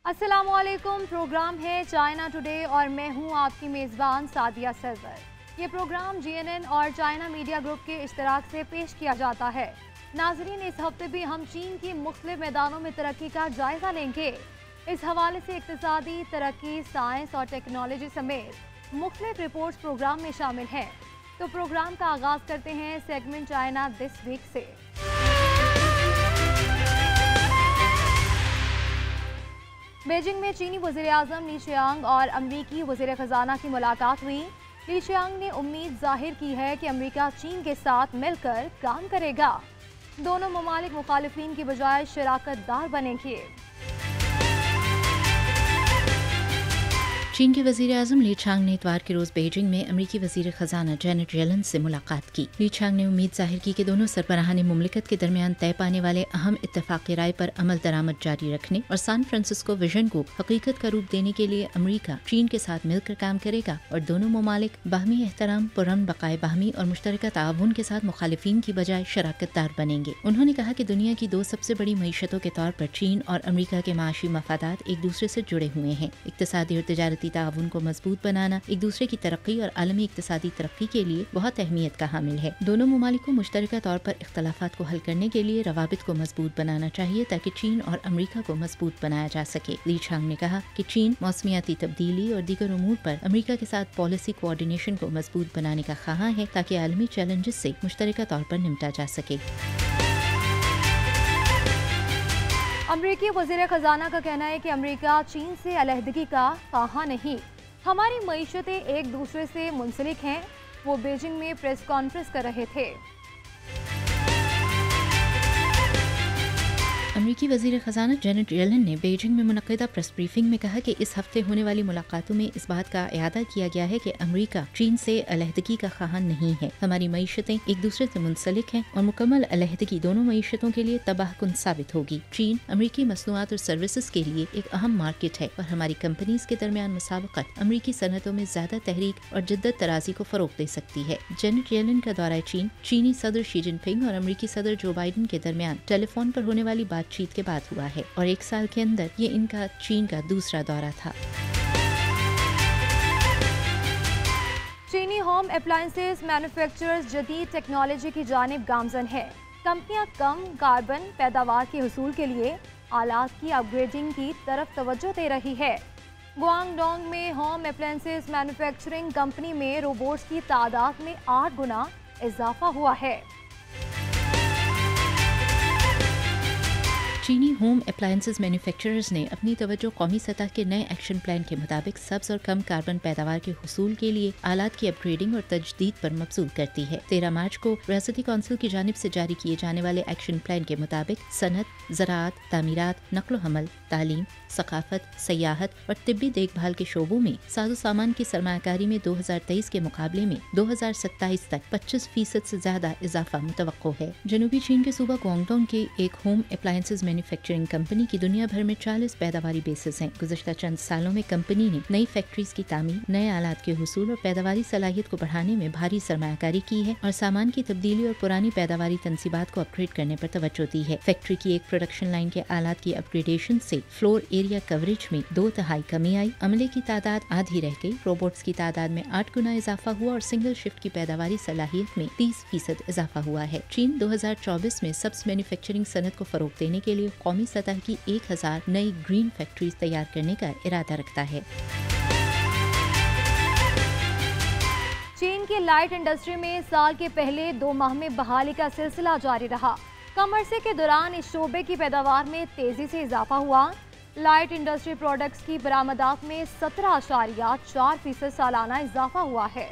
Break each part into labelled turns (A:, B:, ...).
A: अस्सलामुअलैकुम। प्रोग्राम है China today और मैं हूं आपकी मेज़बान सादिया सरवर। ये प्रोग्राम जीएनएन और चाइना मीडिया ग्रुप के इश्तराक से पेश किया जाता है। नाजरीन, इस हफ्ते भी हम चीन की मुख्तलिफ मैदानों में तरक्की का जायजा लेंगे। इस हवाले से इक्तिसादी तरक्की, साइंस और टेक्नोलॉजी समेत मुख्तलिफ रिपोर्ट्स प्रोग्राम में शामिल हैं। तो प्रोग्राम का आगाज करते हैं सेगमेंट चाइना दिस वीक से। बीजिंग में चीनी वज़ीर-ए-आज़म ली शियांग और अमरीकी वज़ीर ख़ज़ाना की मुलाकात हुई। ली शियांग ने उम्मीद जाहिर की है कि अमरीका चीन के साथ मिलकर काम करेगा। दोनों ममालिक मुखालिफिन की बजाय शराकतदार बनेंगे।
B: चीन के वज़ीर-ए-आज़म ली चांग ने इतवार के रोज बीजिंग में अमरीकी वज़ीर ख़ज़ाना जेनेट येलन से मुलाकात की। ली चांग ने उम्मीद जाहिर की कि दोनों सरबराहान मुमलिकत के दरमियान तय पाने वाले अहम इत्तफ़ाक़ी राय पर अमल दरामद जारी रखने और सान फ्रांसिस्को विजन को हकीकत का रूप देने के लिए अमरीका चीन के साथ मिलकर काम करेगा और दोनों ममालिक बाहमी एहतराम, पुरअमन बक़ाए बाहमी और मुश्तरका ताउन के साथ मुखालिफिन की बजाय शराकतदार बनेंगे। उन्होंने कहा कि दुनिया की दो सबसे बड़ी मईशतों के तौर पर चीन और अमरीका के माशी मफादात एक दूसरे से जुड़े हुए हैं। इक़्तिसादी और तिजारती ताउन को मजबूत बनाना एक दूसरे की तरक्की और आलमी इक़्तिसादी तरक्की के लिए बहुत अहमियत का हामिल है। दोनों ममालिक को मुश्तरका तौर पर इख्तलाफात को हल करने के लिए रवाबित को मजबूत बनाना चाहिए ताकि चीन और अमरीका को मजबूत बनाया जा सके। ली चांग ने कहा कि चीन मौसमियाती तब्दीली और दीगर उमूर पर अमरीका के साथ पॉलिसी कोऑर्डिनेशन को मजबूत बनाने का ख्वाहां है ताकि आलमी चैलेंजेस से मुश्तरका तौर पर निपटा जा सके।
A: अमरीकी वज़ीर ख़ज़ाना का कहना है कि अमरीका चीन से अलहदगी का ख्वाहां नहीं, हमारी मईशतें एक दूसरे से मुंसलिक हैं। वो बीजिंग में प्रेस कॉन्फ्रेंस कर रहे थे।
B: अमरीकी वज़ीर ख़ज़ाना जेनेट येलन ने बीजिंग में मुनक़्क़िदा प्रेस ब्रीफिंग में कहा कि इस हफ्ते होने वाली मुलाकातों में इस बात का इयादा किया गया है कि अमरीका चीन से अलहदगी का ख्वाहां नहीं है। हमारी मईशतें एक दूसरे से मुंसलिक हैं और मुकम्मल अलहदगी दोनों मईशतों के लिए तबाहकुन साबित होगी। चीन अमरीकी मसनूआत और सर्विसेज के लिए एक अहम मार्केट है और हमारी कंपनीज के दरमियान मुसावकत अमरीकी सनतों में ज्यादा तहरीक और जिद्दत तराजी को फरोग दे सकती है। जेनेट येलन का दौरा चीन चीनी सदर शी जिनपिंग और अमरीकी सदर जो बाइडेन के दरमियान टेलीफोन पर होने वाली बातचीत के बाद हुआ है और एक साल के अंदर ये इनका चीन का दूसरा दौरा था।
A: चीनी होम अप्लायंसेस मैन्युफैक्चरर्स जदीद टेक्नोलॉजी की जानिब गामजन है। कंपनियां कम कार्बन पैदावार के हुसूल के लिए आलात की अपग्रेडिंग की तरफ तवज्जो दे रही है। गुआंगडोंग में होम अप्लायंसेस मैन्युफैक्चरिंग कंपनी में रोबोट्स की तादाद में 8 गुना इजाफा हुआ है।
B: चीनी होम अप्लायंसेस मैन्युफैक्चरर्स ने अपनी तवज्जो कौमी सतह के नए एक्शन प्लान के मुताबिक सब्ज और कम कार्बन पैदावार के हुसूल के लिए आलात की अपग्रेडिंग और तजदीद पर मबसूल करती है। 13 मार्च को रियासती कौंसिल की जानिब से जारी किए जाने वाले एक्शन प्लान के मुताबिक सनत, ज़राअत, तामीरात, नक्ल हमल, तालीम, सकाफत, सयाहत और तिब्बी देखभाल के शोबों में साजो सामान की सरमायाकारी में 2023 के मुकाबले में 2027 तक 25% से ज्यादा इजाफा मुतवक्को है। जनूबी चीन के सूबा गुआंगडोंग के एक होम अप्लायंसेस मैन्युफैक्चरिंग कंपनी की दुनिया भर में 40 पैदावारी बेसिस हैं। गुज़श्ता चंद सालों में कंपनी ने नई फैक्ट्रीज की तामीर, नए आलात के हुसूल और पैदावारी सलाहियत को बढ़ाने में भारी सरमायाकारी की है और सामान की तब्दीली और पुरानी पैदावारी तनसीबात को अपग्रेड करने पर तवज्जो दी है। फैक्ट्री की एक प्रोडक्शन लाइन के आलात की अपग्रेडेशन से फ्लोर एरिया कवरेज में 2/3 कमी आई, अमले की तादाद आधी रह गई, रोबोट्स की तादाद में 8 गुना इजाफा हुआ और सिंगल शिफ्ट की पैदावारी सलाहियत में 30% इजाफा हुआ है। चीन 2024 में सब्ज मैन्युफैक्चरिंग सनत को फरोग देने के लिए कौमी सतह की 1000 नई ग्रीन फैक्ट्रीज तैयार करने का इरादा रखता है।
A: चीन की लाइट इंडस्ट्री में साल के पहले 2 माह में बहाली का सिलसिला जारी रहा। कम अरसे के दौरान इस शोबे की पैदावार में तेजी से इजाफा हुआ। लाइट इंडस्ट्री प्रोडक्ट्स की बरामदात में 17.4% सालाना इजाफा हुआ है।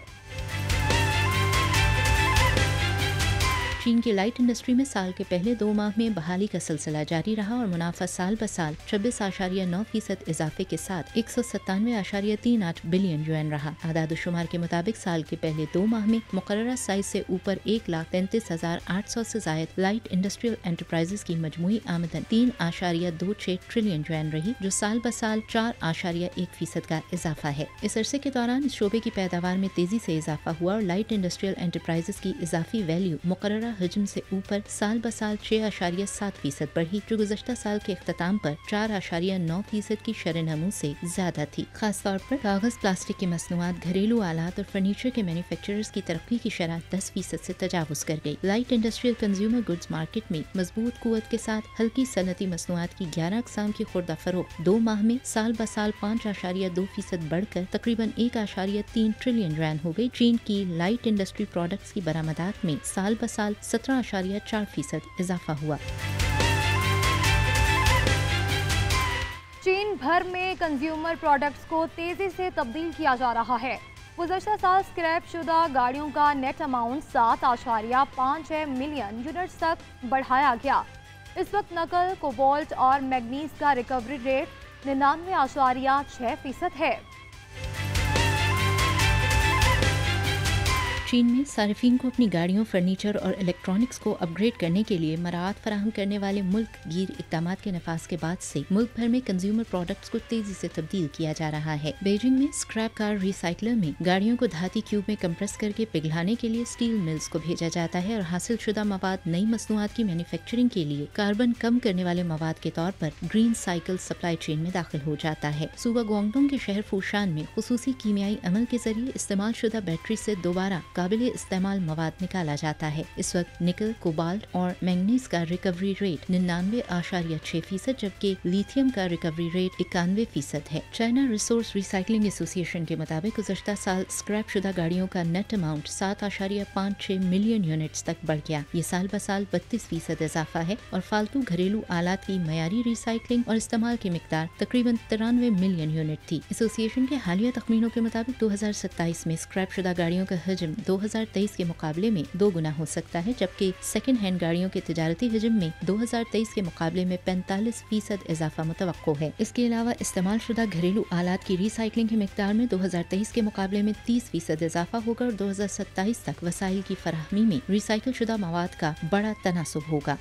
B: चीन की लाइट इंडस्ट्री में साल के पहले 2 माह में बहाली का सिलसिला जारी रहा और मुनाफा साल ब साल 26.9% इजाफे के साथ 197.38 बिलियन युएन रहा। आदाद शुमार के मुताबिक साल के पहले 2 माह में मुकर्ररा साइज से ऊपर 1,33,800 से जायद लाइट इंडस्ट्रियल एंटरप्राइजेस की मजमुई आमदन 3.26 ट्रिलियन युएन रही, जो साल ब साल 4.1% का इजाफा है। इस अरसे के दौरान इस शोबे की पैदावार में तेजी से इजाफा हुआ और लाइट इंडस्ट्रियल एंटरप्राइजेस की इजाफी वैल्यू मुकर्ररा हजम से ऊपर साल ब साल 6.7% बढ़ी, जो गुज़श्ता साल के इख्तिताम पर 4.9% की शरह-ए-नमू से ज्यादा थी। खास तौर पर कागज, प्लास्टिक के मसनूआत, घरेलू आलात और फर्नीचर के मैन्युफैक्चरर्स की तरक्की की शरह 10% से तजावुज कर गई। Light industrial consumer goods market में मजबूत कुव्वत के साथ हल्की सनती मसनूआत की 11 अक़साम की खुर्दा फरोख्त 2 माह में साल ब साल 5.2% बढ़कर तकरीबन 1.3 ट्रिलियन रैन हो गई। चीन की लाइट इंडस्ट्री प्रोडक्ट्स की बरामदात में साल ब साल 17.4% इजाफा हुआ।
A: चीन भर में कंज्यूमर प्रोडक्ट्स को तेजी से तब्दील किया जा रहा है। गुज़श्ता साल स्क्रैप शुदा गाड़ियों का नेट अमाउंट 7.56 मिलियन यूनिट्स तक बढ़ाया गया। इस वक्त नकल, कोबाल्ट और मैग्नीज का रिकवरी रेट 99.6% है।
B: चीन में सार्फिन को अपनी गाड़ियों, फर्नीचर और इलेक्ट्रॉनिक्स को अपग्रेड करने के लिए मराहत फराहम करने वाले मुल्क गिर इक़दाम के नफाज के बाद से मुल्क भर में कंज्यूमर प्रोडक्ट्स को तेजी से तब्दील किया जा रहा है। बीजिंग में स्क्रैप कार रिसाइकलर में गाड़ियों को धाती क्यूब में कंप्रेस करके पिघलाने के लिए स्टील मिल्स को भेजा जाता है और हासिल शुदा मवाद नई मसनूआत की मैन्युफैक्चरिंग के लिए कार्बन कम करने वाले मवाद के तौर पर ग्रीन साइकिल सप्लाई चेन में दाखिल हो जाता है। सूबा ग्वांगडोंग के शहर फूशान में खुसूसी कीमियाई अमल के जरिए इस्तेमाल शुदा बैटरी से दोबारा काबिल इस्तेमाल मवाद निकाला जाता है। इस वक्त निकल, कोबाल्ट और मैंगनीज का रिकवरी रेट 99.6%, जबकि लिथियम का रिकवरी रेट 91% है। चाइना रिसोर्स रिसाइकलिंग एसोसिएशन के मुताबिक गुज़श्ता साल स्क्रैप शुदा गाड़ियों का नेट अमाउंट 7.56 मिलियन यूनिट्स तक बढ़ गया। ये साल ब साल 32% इजाफा है और फालतू घरेलू आलात की मयारी रिसाइकलिंग और इस्तेमाल की मिकदार तकरीबन 93 मिलियन यूनिट थी। एसोसिएशन के हालिया तखमीनों के मुताबिक 2027 में स्क्रैप शुदा गाड़ियों का हजम 2023 के मुकाबले में 2 गुना हो सकता है, जबकि सेकंड हैंड गाड़ियों के तिजारती हजम में 2023 के मुकाबले में 45% इजाफा मुतवक्को है। इसके अलावा इस्तेमाल शुदा घरेलू आलात की रिसाइकलिंग की मिकदार में 2023 के मुकाबले में 30% इजाफा होगा और 2027 तक वसाइल की फराहमी में रिसाइकिल शुदा मवाद का बड़ा तनासुब होगा।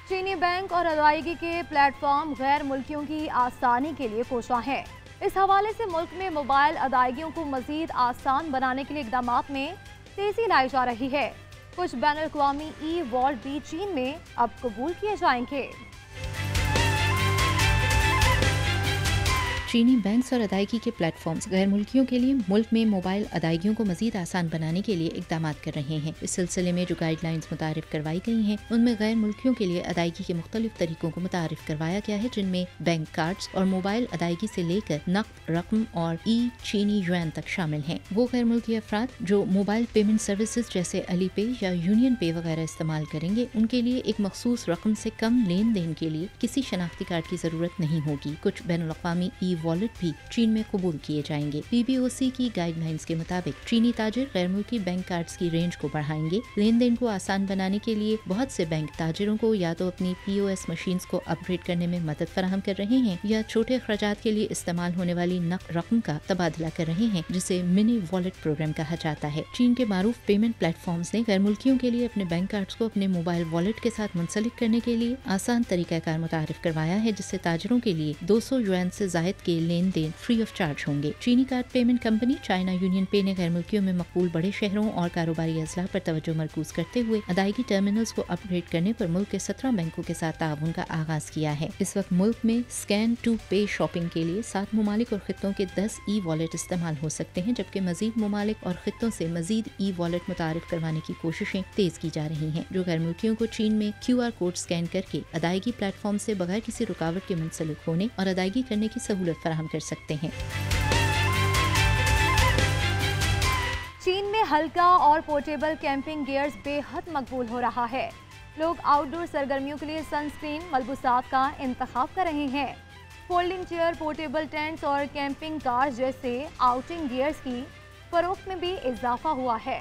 A: चीनी बैंक और अदायगी के प्लेटफॉर्म गैर मुल्कियों की आसानी के लिए कोशा है। इस हवाले से मुल्क में मोबाइल अदायगियों को मजीद आसान बनाने के लिए इक़दामात में तेजी लाई जा रही है। कुछ बैनुल-अक़वामी ई-वॉलेट भी चीन में अब कबूल किए जाएंगे।
B: चीनी बैंक्स और अदायगी के प्लेटफॉर्म्स गैर मुल्कियों के लिए मुल्क में मोबाइल अदायगियों को मजीद आसान बनाने के लिए इक़दाम कर रहे हैं। इस सिलसिले में जो गाइडलाइंस मुतारिफ करवाई गई हैं, उनमें गैर मुल्कियों के लिए अदायगी के मुख्तलिफ तरीकों को मुतारिफ करवाया गया है, जिनमें बैंक कार्ड्स और मोबाइल अदायगी से लेकर नक़द रकम और चीनी युआन तक शामिल हैं। वो गैर मुल्की अफराद जो मोबाइल पेमेंट सर्विसेज जैसे अली पे या यूनियन पे वगैरह इस्तेमाल करेंगे, उनके लिए एक मखसूस रकम से कम लेन देन के लिए किसी शनाख्ती कार्ड की जरूरत नहीं होगी। कुछ बैनुल-अक़वामी वॉलेट भी चीन में कबूल किए जाएंगे। PBOC की गाइडलाइंस के मुताबिक चीनी ताजिर गैर मुल्की बैंक कार्ड्स की रेंज को बढ़ाएंगे। लेन देन को आसान बनाने के लिए बहुत से बैंक ताजिरों को या तो अपनी POS मशीन्स को अपग्रेड करने में मदद फराहम कर रहे हैं या छोटे अखराजात के लिए इस्तेमाल होने वाली नकद रकम का तबादला कर रहे हैं, जिसे मिनी वॉलेट प्रोग्राम कहा जाता है। चीन के मारूफ पेमेंट प्लेटफॉर्म्स ने गैर मुल्कियों के लिए अपने बैंक कार्ड्स को अपने मोबाइल वॉलेट के साथ मुंसलिक करने के लिए आसान तरीकाकार मुतारिफ करवाया है, जिससे ताजिरों के लिए 200 युआन से जायद के लेन देन फ्री ऑफ चार्ज होंगे। चीनी card payment company China union पे ने गैर मुल्कियों में मकबूल बड़े शहरों और कारोबारी अजला पर तवज्जो मरकूज करते हुए अदायगी टर्मिनल्स को अपग्रेड करने पर मुल्क के 17 बैंकों के साथ ताउन का आगाज किया है। इस वक्त मुल्क में स्कैन टू पे शॉपिंग के लिए 7 ममालिक और खित्तों के 10 ई-वॉलेट इस्तेमाल हो सकते हैं, जबकि मजीद ममालिक और खित्तों से मजीद ई-वॉलेट मुतारिफ करवाने की कोशिशें तेज की जा रही हैं, जो गैर मुल्कियों को चीन में QR कोड स्कैन करके अदायगी प्लेटफॉर्म से बगैर किसी रुकावट के मुंसलिक होने और अदायगी करने की सहूलत फराहम कर सकते हैं।
A: चीन में हल्का और पोर्टेबल कैंपिंग गियर्स बेहद मकबूल हो रहा है। लोग आउटडोर सरगर्मियों के लिए सनस्क्रीन मलबूसात का इंतखाब कर रहे हैं। फोल्डिंग चेयर, पोर्टेबल टेंट्स और कैंपिंग कार्स जैसे आउटिंग गियर्स की फरोख्त में भी इजाफा हुआ है।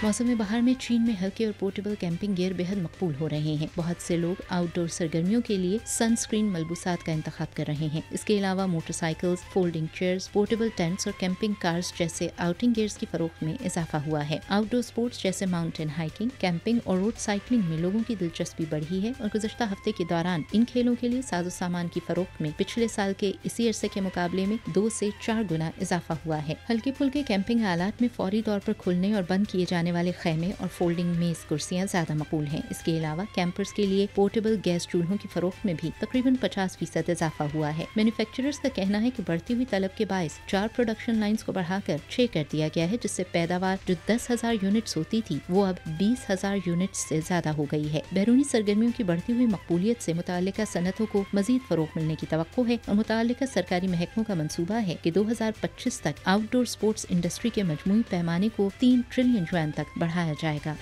B: मौसम बहार में चीन में हल्के और पोर्टेबल कैंपिंग गियर बेहद मकबूल हो रहे हैं। बहुत से लोग आउटडोर सरगर्मियों के लिए सनस्क्रीन मलबूसात का इंतखाब कर रहे हैं। इसके अलावा motorcycles, folding chairs, portable tents और कैंपिंग कार्स जैसे आउटिंग गियर्स की फरोख्त में इजाफा हुआ है। आउटडोर स्पोर्ट्स जैसे माउंटेन हाइकिंग, कैंपिंग और रोड साइकिलिंग में लोगों की दिलचस्पी बढ़ी है और गुज़श्ता हफ्ते के दौरान इन खेलों के लिए साजो सामान की फरोख्त में पिछले साल के इसी अरसे के मुकाबले में 2 से 4 गुना इजाफा हुआ है। हल्के फुल्के कैंपिंग आलात में फौरी तौर पर खुलने और बंद किए जाने वाले खैमे और फोल्डिंग मेज कुर्सियां ज्यादा मकबूल हैं। इसके अलावा कैंपर्स के लिए पोर्टेबल गैस चूल्हों की फरोख्त में भी तकरीबन 50% इजाफा हुआ है। मैन्युफैक्चरर्स का कहना है कि बढ़ती हुई तलब के बायस 4 प्रोडक्शन लाइंस को बढ़ाकर 6 कर दिया गया है, जिससे पैदावार जो 10,000 यूनिट्स होती थी वो अब 20,000 यूनिट्स से ज्यादा हो गई है। बैरूनी सरगर्मियों की बढ़ती हुई मकबूलियत से मुताल्लिका सनतों को मजीद फरोग मिलने की तवक्को है और मुताल्लिका सरकारी महकमों का मंसूबा है कि 2025 तक आउटडोर स्पोर्ट्स इंडस्ट्री के मजमूई पैमाने को 3 ट्रिलियन युआन तक बढ़ाया जाएगा।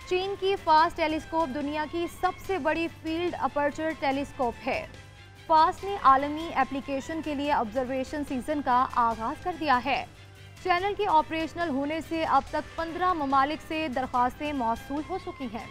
A: चीन की फास्ट टेलीस्कोप दुनिया की सबसे बड़ी फील्ड अपर्चर टेलीस्कोप है। फास्ट ने आलमी एप्लीकेशन के लिए ऑब्जर्वेशन सीजन का आगाज कर दिया है। चैनल के ऑपरेशनल होने से अब तक 15 ममालिक से दरख्वास्तें मौसूल हो चुकी हैं।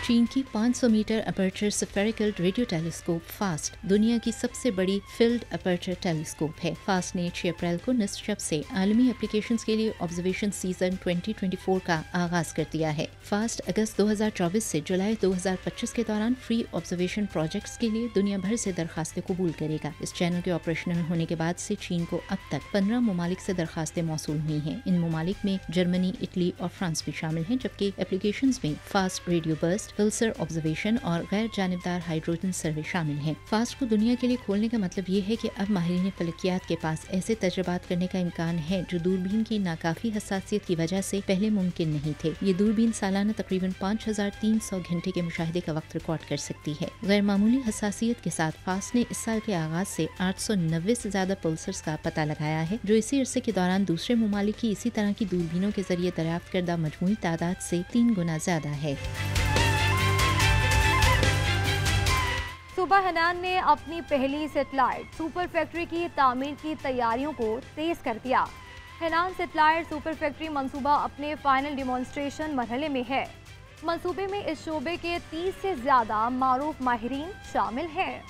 B: चीन की 500 metre aperture spherical radio telescope FAST दुनिया की सबसे बड़ी फील्ड अपर्चर टेलीस्कोप है। फास्ट ने 6 अप्रैल को निश्चप से आलमी एप्लीकेशंस के लिए ऑब्जर्वेशन सीजन 2024 का आगाज कर दिया है। फास्ट अगस्त 2024 से जुलाई 2025 के दौरान फ्री ऑब्जर्वेशन प्रोजेक्ट्स के लिए दुनिया भर से दरखास्तें कबूल करेगा। इस चैनल के ऑपरेशनल होने के बाद से चीन को अब तक 15 ममालिक से दरखास्तें मौसूल हुई हैं। इन ममालिक में जर्मनी, इटली और फ्रांस भी शामिल हैं, जबकि एप्लीकेशंस में fast radio burst, Pulsar observation और गैर जानिबदार हाइड्रोजन सर्वे शामिल हैं। फास्ट को दुनिया के लिए खोलने का मतलब ये है कि अब माहिरीन फलकियात के पास ऐसे तजर्बात करने का इम्कान है जो दूरबीन की नाकाफी हसासियत की वजह से पहले मुमकिन नहीं थे। ये दूरबीन सालाना तकरीबन 5300 घंटे के मुशाहिदे का वक्त रिकॉर्ड कर सकती है। गैर मामूली हसासियत के साथ फास्ट ने इस साल के आगाज से 890 से ज्यादा पल्सर्स का पता लगाया है, जो इसी अरसे के दौरान दूसरे ममालिक की इसी तरह की दूरबीनों के जरिए दरियाफ्त करदा मजमूई तादाद से 3 गुना ज्यादा है।
A: सूबा हेनान ने अपनी पहली सैटेलाइट सुपर फैक्ट्री की तामीर की तैयारियों को तेज कर दिया। हेनान सैटेलाइट सुपर फैक्ट्री मंसूबा अपने फाइनल डिमॉन्स्ट्रेशन मरहले में है। मंसूबे में इस शोबे के 30 से ज्यादा मारूफ माहिरीन शामिल हैं।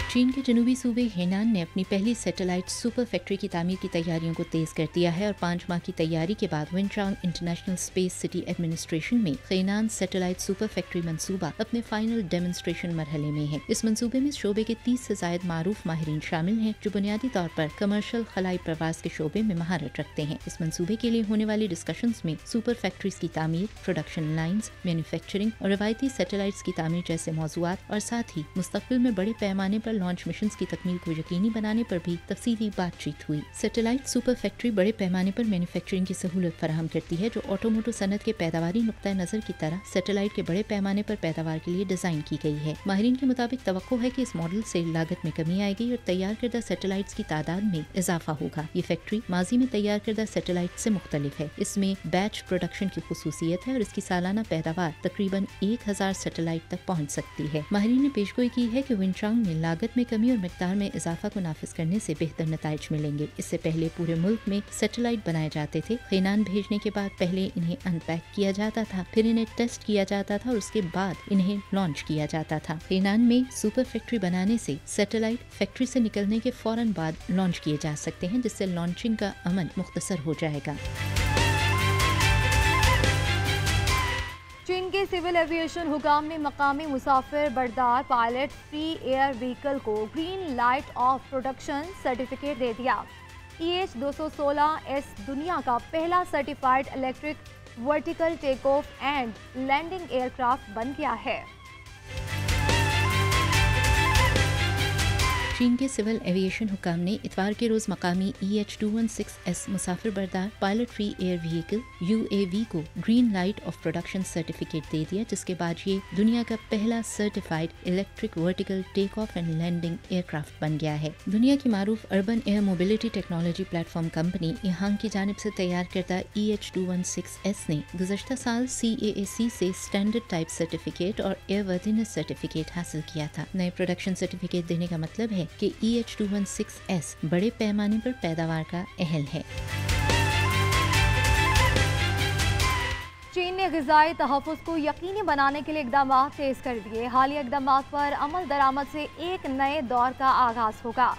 B: चीन के जनूबी सूबे हेनान ने अपनी पहली सैटेलाइट सुपर फैक्ट्री की तामीर की तैयारियों को तेज कर दिया है और 5 माह की तैयारी के बाद विंचांग इंटरनेशनल स्पेस सिटी एडमिनिस्ट्रेशन में हेनान सैटेलाइट सुपर फैक्ट्री मंसूबा अपने फाइनल डेमोन्स्ट्रेशन मरहले में है। इस मंसूबे में शोबे के 30 से ज्यादा मारूफ माहिरीन शामिल हैं, जो बुनियादी तौर पर कमर्शियल खलाई प्रवास के शोबे में महारत रखते हैं। इस मंसूबे के लिए होने वाली डिस्कशंस में सुपर फैक्ट्रीज की तामीर, प्रोडक्शन लाइन्स, मैन्युफैक्चरिंग और रवायती सैटेलाइट्स की तामीर जैसे मौजूआत और साथ ही मुस्तकबिल में बड़े पैमाने पर लॉन्च मिशंस की तकमील को यकीनी बनाने पर भी तफसीली बातचीत हुई। सैटेलाइट सुपर फैक्ट्री बड़े पैमाने पर मैन्युफैक्चरिंग की सहूलत फराहम करती है, जो ऑटोमोटिव सनत के पैदावारी नुक्ता नजर की तरह सैटेलाइट के बड़े पैमाने पर पैदावार के लिए डिजाइन की गई है। माहिरीन के मुताबिक तवक्को है कि इस मॉडल से लागत में कमी आएगी और तैयार करदा सैटेलाइट्स की तादाद में इजाफा होगा। ये फैक्ट्री माजी में तैयार करदा सैटेलाइट से मुख्तलिफ है। इसमें बैच प्रोडक्शन की खुसूसियत है और इसकी सालाना पैदावार तकरीबन 1000 सैटेलाइट तक पहुँच सकती है। माहिरीन ने पेशगोई की है कि विंचांग में लागत में कमी और मिकदार में इजाफा को नाफिज करने से बेहतर नताइज मिलेंगे। इससे पहले पूरे मुल्क में सैटेलाइट बनाए जाते थे। हेनान भेजने के बाद पहले इन्हें अनपैक किया जाता था, फिर इन्हें टेस्ट किया जाता था और उसके बाद इन्हें लॉन्च किया जाता था। हेनान में सुपर फैक्ट्री बनाने से सैटेलाइट फैक्ट्री से निकलने के फौरन बाद लॉन्च किए जा सकते हैं, जिससे लॉन्चिंग का अमल मुख्तसर हो जाएगा।
A: चीन के सिविल एविएशन हुकाम ने मकामी मुसाफिर बरदार पायलट फ्री एयर व्हीकल को green light of production certificate दे दिया। EH-216S दुनिया का पहला certified electric vertical take off and landing aircraft बन गया है।
B: चीन के सिविल एविएशन हुकाम ने इतवार के रोज मकामी EH-216S मुसाफिर बरदार pilot free air vehicle UAV को green light of production certificate दे दिया, जिसके बाद ये दुनिया का पहला certified electric vertical take off and landing aircraft बन गया है। दुनिया की मारूफ urban air mobility technology platform company EHang की जानिब से तैयार करदा EH-216S ने गुज़श्ता साल CAAC से स्टैंडर्ड टाइप सर्टिफिकेट और एयरवर्दीनेस सर्टिफिकेट हासिल किया था। नए प्रोडक्शन सर्टिफिकेट देने का मतलब है कि EH-216S बड़े पैमाने पर पैदावार का अहल है।
A: चीन ने ग़िज़ाई तहफ़्फ़ुज़ को यकीनी बनाने के लिए इक़दाम तेज़ कर दिए। हालिया इक़दाम पर अमल दरामद से एक नए दौर का आगाज़ होगा।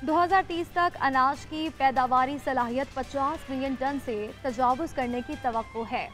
A: 2030 तक अनाज की पैदावारी सलाहियत 50 मिलियन टन से तजावुज़ करने की तवक्को है।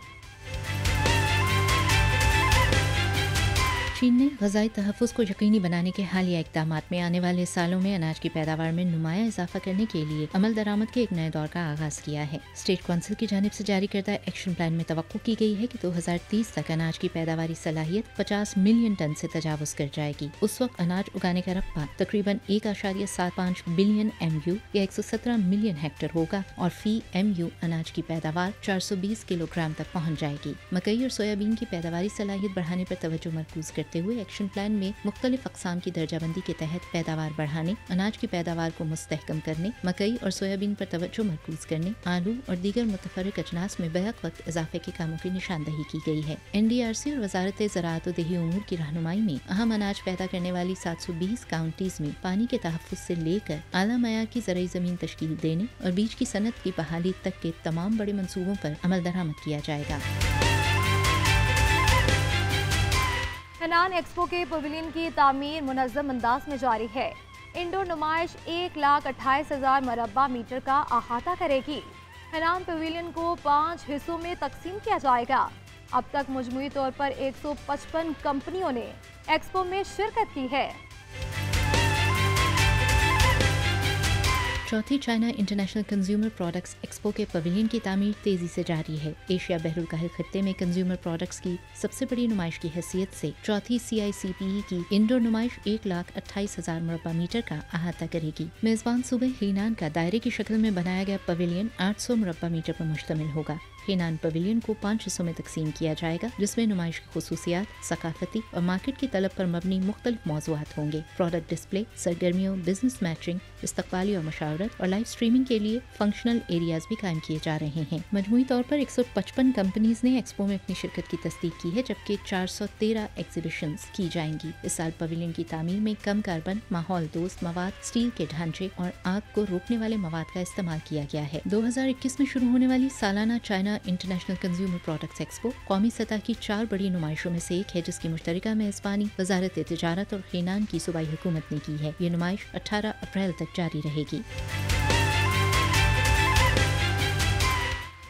B: चीन ने ग़िज़ाई तहफ़्फ़ुज़ को यकीनी बनाने के हालिया इक़दामात में आने वाले सालों में अनाज की पैदावार में नुमाया इजाफा करने के लिए अमल दरामद के एक नए दौर का आगाज़ किया है। स्टेट काउंसिल की जानिब से जारी करदा एक्शन प्लान में तवक्को की गई है कि 2030 तक अनाज की पैदावारी सलाहियत 50 मिलियन टन से तजावुज़ कर जाएगी। उस वक्त अनाज उगाने का रकबा तकरीबन 1.75 बिलियन MU या 117 मिलियन हेक्टर होगा और फी MU अनाज की पैदावार 420 किलोग्राम तक पहुँच जाएगी। मकई और सोयाबीन की पैदावारी सलाहियत बढ़ाने पर तवज्जो मरकूज करते हुए एक्शन प्लान में मुख्तलिफ अक़साम की दर्जाबंदी के तहत पैदावार बढ़ाने, अनाज की पैदावार को मुस्तहकम करने, मकई और सोयाबीन पर तवज्जो मरकूज करने, आलू और दीगर मुतफर्रिक अजनास में बैक वक्त इजाफे के कामों की निशानदही की गई है। NDRC और वजारत ज़राअत व देही उमूर की रहनुमाई में अहम अनाज पैदा करने वाली 720 काउंटीज में पानी के तहफ़्फ़ुज़ से लेकर आला मयार की ज़रई ज़मीन तश्कील देने और बीज की सनत की बहाली तक के तमाम बड़े मंसूबों पर अमल दरामद किया जाएगा।
A: हेनान एक्सपो के पवेलियन की तामीर मुनज़्ज़म अंदाज में जारी है। इंडोर नुमाइश 1,28,000 मरबा मीटर का अहाता करेगी। हेनान पवेलियन को 5 हिस्सों में तकसीम किया जाएगा। अब तक मजमूई तौर पर 155 कंपनियों ने एक्सपो में शिरकत की है।
B: चौथी China international consumer products expo के पवेलियन की तामीर तेजी से जारी है। एशिया बहरुल काहिल खित्ते में कंज्यूमर प्रोडक्ट्स की सबसे बड़ी नुमाइश की हैसियत से चौथी CICPE की इंडोर नुमाइश 1,28,000 मुरब्बा मीटर का अहाता करेगी। मेजबान सूबे हेनान का दायरे की शक्ल में बनाया गया पवेलियन 800 मुरब्बा मीटर पर मुश्तमिल होगा। हेनान पवेलियन को 5 हिस्सों में तकसीम किया जाएगा, जिसमें नुमाइश की खुसूसियात, सकाफती और मार्केट की तलब पर मबनी मुख्तलिफ मौज़ूआत होंगे। प्रोडक्ट डिस्प्ले, सरगर्मियों, बिजनेस मैचिंग, इस्तकबाली और मशावरत और लाइव स्ट्रीमिंग के लिए फंक्शनल एरियाज भी कायम किए जा रहे हैं। मजमूई तौर पर 155 कंपनीज ने एक्सपो में अपनी शिरकत की तस्दीक की है, जबकि 413 एग्जीबिशंस की जाएंगी। इस साल पवेलियन की तामीर में कम कार्बन, माहौल दोस्त मवाद, स्टील के ढांचे और आग को रोकने वाले मवाद का इस्तेमाल किया गया है। 2021 में शुरू होने वाली सालाना China international consumer products expo कौमी सतह की 4 बड़ी नुमाइशों में से एक है, जिसकी मुश्तरका मेजबानी वजारत तिजारत और हेनान की सूबाई हुकूमत ने की है। ये नुमाइश 18 अप्रैल तक जारी रहेगी।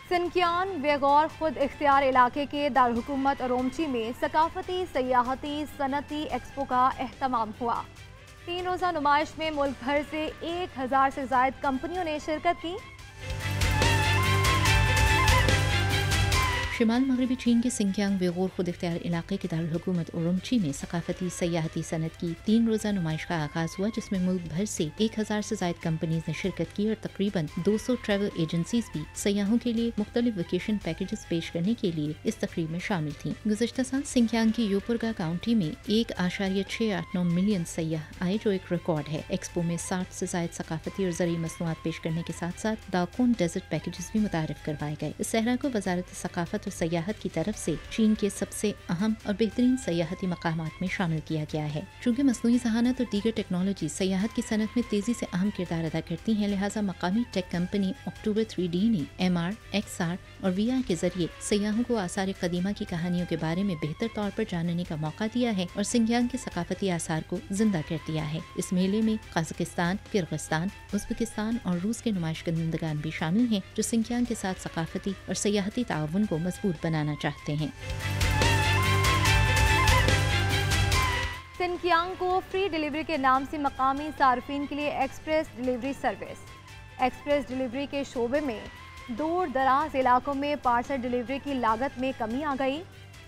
A: सिनकियान वेगौर खुद इख्तियार इलाके के दारहुकूमत उरोमची में सकाफती, सयाहती, सनती एक्सपो का एहतमाम हुआ। 3 रोज़ा नुमाइश में मुल्क भर से 1000 से ज़ायद कंपनियों ने शिरकत की।
B: शिमाल मगरबी चीन के सिंकियांग वेगोर खुद इख्तियार इलाके के दारुल-हुकूमत उरोमची में सकाफती, सयाहती सनत की 3 रोज़ा नुमाइश का आगाज हुआ, जिसमें मुल्क भर से 1000 से ज़ायद कंपनीज ने शिरकत की और तकरीबन 200 ट्रैवल एजेंसीज भी सयाहों के लिए मुख्तलिफ वेकेशन पैकेजेस पेश करने के लिए इस तकरीब में शामिल थी। गुज़श्ता साल सिंकियांग की योपुरगा काउंटी में 1.689 मिलियन सयाह आए, जो एक रिकॉर्ड है। एक्सपो में 60 से ज़ायद सकाफती और ज़रूरी मसनूआत पेश करने के साथ साथ दाकोन डेजर्ट पैकेजेस भी मुतारिफ करवाए गए। इस सहरा को वजारत सकाफत और सयाहत की तरफ से चीन के सबसे अहम और बेहतरीन सयाहती मकामात में शामिल किया गया है। चूँकि मसनूई ज़हानत और दीगर टेक्नोलॉजी सयाहत की सनत में तेजी से अहम किरदार अदा करती हैं, लिहाजा मकामी टेक कंपनी अक्टूबर 3D ने MR, XR और VR के जरिए सयाहों को आसार कदीमा की कहानियों के बारे में बेहतर तौर पर जानने का मौका दिया है और सिंकियांग के सकाफती आसार को जिंदा कर दिया है। इस मेले में कजाकिस्तान, किर्गिस्तान, उज़्बेकिस्तान और रूस के नुमाइश कंदगान भी शामिल हैं, जो सिंकियांग के साथ सकाफती और सयाहती ताउन को मजबूत बनाना चाहते हैं।
A: सिनकियांग को फ्री डिलीवरी के नाम से मकामी सार्फिन के लिए express delivery service. Express delivery के शोबे में दूर दराज इलाकों में पार्सल डिलीवरी की लागत में कमी आ गई।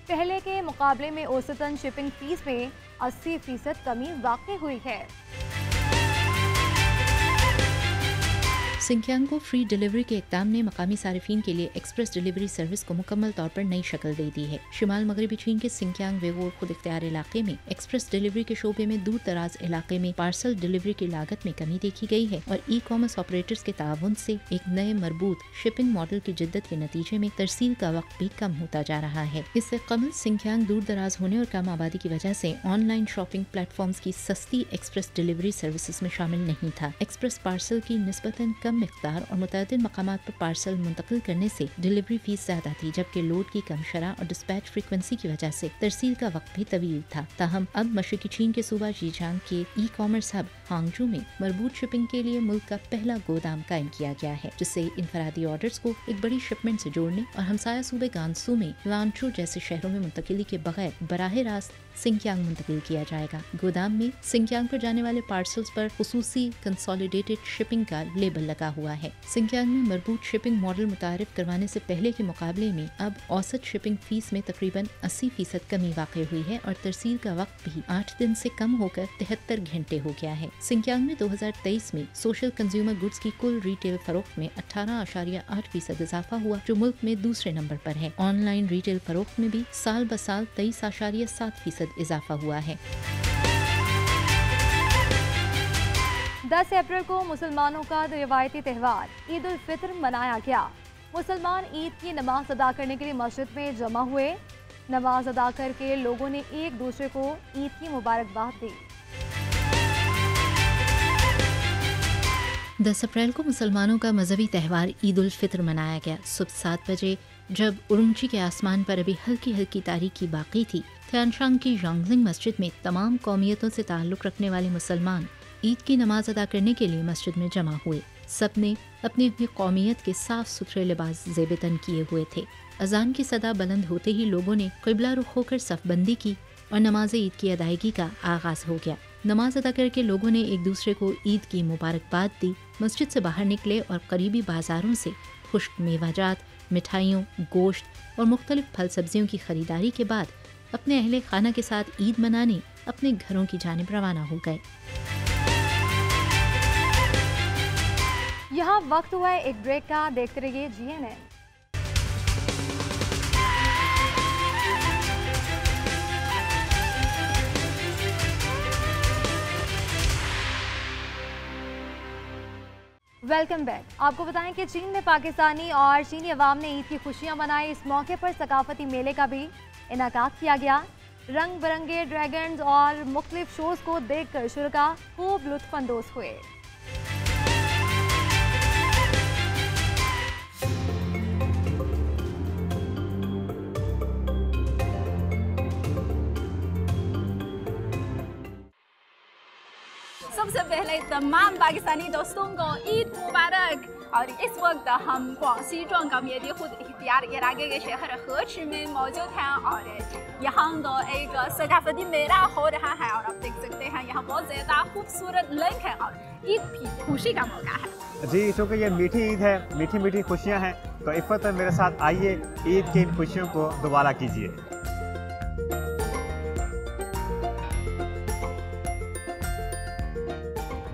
A: पहले के मुकाबले में औसतन शिपिंग फीस में 80% कमी वाक़ई हुई है।
B: सिंकियांग को फ्री डिलीवरी के इक़दाम ने मकामी सारिफीन के लिए एक्सप्रेस डिलीवरी सर्विस को मुकम्मल तौर पर नई शक्ल दे दी है। शुमाल मगरबी चीन के सिंकियांग वेगोर खुद इख्तियार इलाके में एक्सप्रेस डिलीवरी के शोबे में दूर दराज इलाके में पार्सल डिलीवरी की लागत में कमी देखी गई है और ई कॉमर्स ऑपरेटर्स के ताउन से एक नए मरबूत शिपिंग मॉडल की जिद्दत के नतीजे में तरसील का वक्त भी कम होता जा रहा है। इससे कबल सिंकियांग दूर दराज होने और कम आबादी की वजह से ऑनलाइन शॉपिंग प्लेटफॉर्म्स की सस्ती एक्सप्रेस डिलीवरी सर्विसेज में शामिल नहीं था। एक्सप्रेस पार्सल की निस्बतन कम मिकदार और मुतअद्दिद मकामात पर पार्सल मुंतकिल करने से डिलीवरी फीस ज्यादा थी, जबकि लोड की कम शरह और डिस्पैच फ्रीक्वेंसी की वजह से तरसील का वक्त भी तवील था। ताहम अब मशरकी चीन के सूबा शीजियांग के ई कॉमर्स हब हांगजू में मरबूत शिपिंग के लिए मुल्क का पहला गोदाम कायम किया गया है, जिससे इनफरादी ऑर्डर्स को एक बड़ी शिपमेंट से जोड़ने और हमसाया सूबे गांसू में लानचू जैसे शहरों में मुंतकिली के बगैर बराह रास्त सिंकियांग मुंतकिल किया जाएगा। गोदाम में सिंकियांग पर जाने वाले पार्सल्स पर खुसूसी कंसोलिडेटेड शिपिंग का लेबल लगा हुआ है। सिंकियांग में मरबूत शिपिंग मॉडल मुतारिफ करवाने से पहले के मुकाबले में अब औसत शिपिंग फीस में तकरीबन 80% कमी वाक़ई हुई है और तरसील का वक्त भी 8 दिन से कम होकर 73 घंटे हो गया है। सिंकियांग में 2023 में सोशल कंज्यूमर गुड्स की कुल रिटेल फरोख्त में 18.8% इजाफा हुआ, जो मुल्क में दूसरे नंबर पर है। ऑनलाइन रिटेल फरोख्त में भी साल ब साल 23.7% इजाफा हुआ है।
A: 10 अप्रैल को मुसलमानों का रिवायती त्यौहार ईद उल फित्र मनाया गया। मुसलमान ईद की नमाज अदा करने के लिए मस्जिद में जमा हुए। नमाज अदा करके लोगों ने एक दूसरे को ईद की मुबारकबाद दी।
B: 10 अप्रैल को मुसलमानों का मजहबी त्यौहार ईद उल फित्र मनाया गया। सुबह 7 बजे जब उरुमची के आसमान पर अभी हल्की हल्की तारीकी बाकी थी, थियानशांग की यांगलिंग मस्जिद में तमाम कौमियतों से ताल्लुक़ रखने वाले मुसलमान ईद की नमाज अदा करने के लिए मस्जिद में जमा हुए। सब ने अपनी अपनी कौमियत के साफ सुथरे लिबास ज़ेबतन किए हुए थे। अजान की सदा बुलंद होते ही लोगों ने क़िबला रुख होकर सफ़बंदी की और नमाज ईद की अदायगी का आगाज़ हो गया। नमाज अदा करके लोगों ने एक दूसरे को ईद की मुबारकबाद दी। मस्जिद से बाहर निकले और करीबी बाज़ारों से खुश्क मेवाजात, मिठाइयों, गोश्त और मुख्तलिफ फल सब्जियों की खरीदारी के बाद अपने अहले खाना के साथ ईद मनाने अपने घरों की जानिब रवाना हो गए।
A: यहाँ वक्त हुआ है एक ब्रेक का। देखते रहिए GNN। Welcome back. आपको बताएं कि चीन में पाकिस्तानी और चीनी अवाम ने ईद की खुशियां मनाई। इस मौके पर सकाफती मेले का भी इनेकाद किया गया। रंग बिरंगे ड्रैगन्स और मुख्तलिफ शोज को देखकर शुरका खूब लुत्फानंदोज हुए।
C: सबसे पहले तमाम पाकिस्तानी दोस्तों को ईद मुबारक। और इस वक्त हम ग्वांगसी ज़ोन का मेरी खुद इख्तियार इलाके के शहर हेची में मौजूद हैं और यहाँ तो एक सकाफती मेला हो रहा है और आप देख सकते हैं यहाँ बहुत ज़्यादा खूबसूरत रंग है और ईद भी खुशी का मौका है।
D: जी, चूँकि ये मीठी ईद है, मीठी मीठी खुशियाँ हैं, तो इफ़्फ़त मेरे साथ आइए ईद की इन खुशियों को दोबारा कीजिए।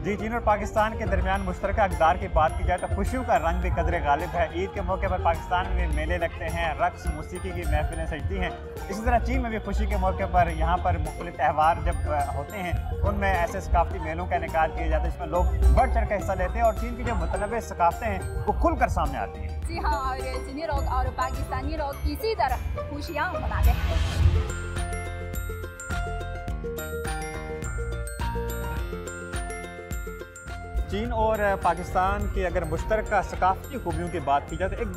D: जी, चीन और पाकिस्तान के दरमियान मुश्तरका अक़दार की बात की जाए तो खुशियों का रंग भी कदरे गालिब है। ईद के मौके पर पाकिस्तान में मेले लगते हैं, रक़्स मौसीकी की महफिलें सजती हैं। इसी तरह चीन में भी खुशी के मौके पर यहाँ पर मुख्तलिफ त्यौहार जब होते हैं उनमें ऐसे सकाफती मेलों का इनेकाद किया जाता है जिसमें लोग बढ़ चढ़ कर हिस्सा लेते हैं और चीन की जो मुतनव्वे सकाफतें हैं वो खुल कर सामने आती हैं।
C: जी हाँ, और चीनी लोग और पाकिस्तानी लोग इसी तरह खुशियाँ मनाते हैं।
D: चीन और पाकिस्तान की अगर मुश्तरका सकाफती खूबियों की बात की जाए तो एक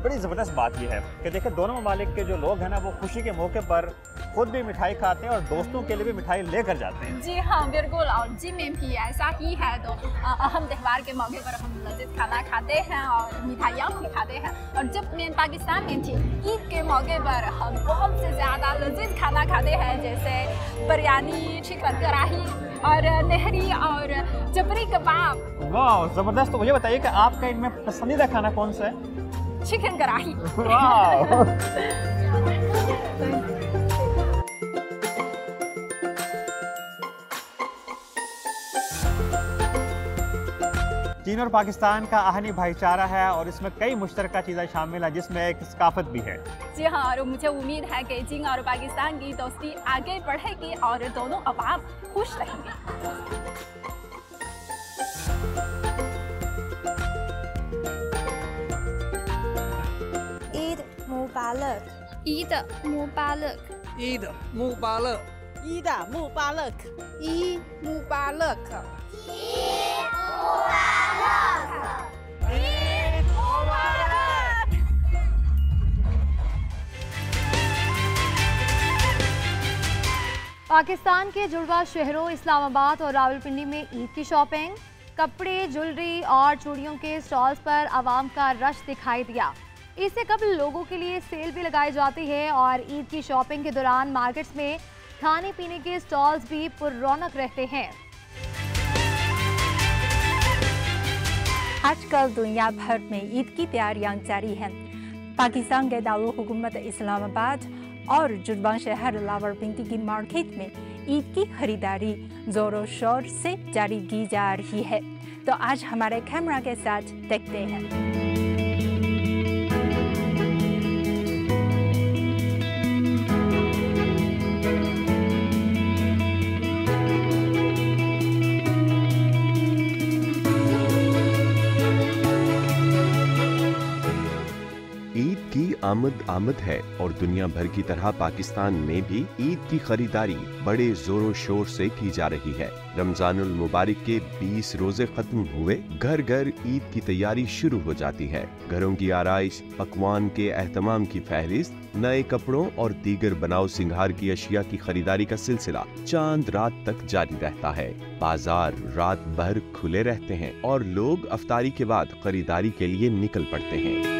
D: बड़ी ज़बरदस्त बात यह है कि देखिए दोनों ममालिक के जो लोग हैं ना वो खुशी के मौके पर खुद भी मिठाई खाते हैं और दोस्तों के लिए भी मिठाई लेकर जाते हैं।
C: जी हाँ, बिल्कुल। और जी में भी ऐसा ही है। तो अहम त्यौहार के मौके पर हम लजीज खाना खाते हैं और मिठाइयाँ भी खाते हैं। और जब मैं पाकिस्तान में थी ईद के मौके पर हम बहुत से ज़्यादा लजीज खाना खाते हैं, जैसे बिरयानी, चिकन कढ़ाई और नहरी और जबरी कबाब।
D: वाह, ज़बरदस्त। तो मुझे बताइए कि आपका इनमें पसंदीदा खाना कौन सा है?
C: चिकन कढ़ाई।
D: चीन और पाकिस्तान का आहनी भाईचारा है और इसमें कई मुश्तरका चीज़ें शामिल हैं, जिसमें एक सकाफत भी है।
C: जी हाँ, और मुझे उम्मीद है कि चीन और पाकिस्तान की दोस्ती आगे बढ़ेगी और दोनों अवाम खुश रहेंगे।
E: ईद मुबारक।
C: ईद मुबारक।
F: ईद मुबारक।
E: ईद मुबारक।
C: ईद मुबारक।
A: पाकिस्तान के जुड़वा शहरों इस्लामाबाद और रावलपिंडी में ईद की शॉपिंग, कपड़े, ज्वेलरी और चूड़ियों के स्टॉल्स पर आवाम का रश दिखाई दिया। ईद से कबल लोगों के लिए सेल भी लगाई जाती है और ईद की शॉपिंग के दौरान मार्केट्स में खाने पीने के स्टॉल्स भी पुररौनक रहते हैं।
G: आजकल दुनिया भर में ईद की तैयारियां जारी हैं। पाकिस्तान के दारुल हुकूमत इस्लामाबाद और जुड़वा शहर रावलपिंडी की मार्केट में ईद की खरीदारी जोरों शोर से जारी की जा रही है। तो आज हमारे कैमरा के साथ देखते हैं।
H: आमद है और दुनिया भर की तरह पाकिस्तान में भी ईद की खरीदारी बड़े जोरों शोर से की जा रही है। रमजानुल मुबारक के 20 रोजे खत्म हुए, घर घर ईद की तैयारी शुरू हो जाती है। घरों की आराइश, पकवान के एहतमाम की फहरिस्त, नए कपड़ों और दीगर बनाओ सिंगार की अशिया की खरीदारी का सिलसिला चांद रात तक जारी रहता है। बाजार रात भर खुले रहते हैं और लोग अफ्तारी के बाद खरीदारी के लिए निकल पड़ते हैं।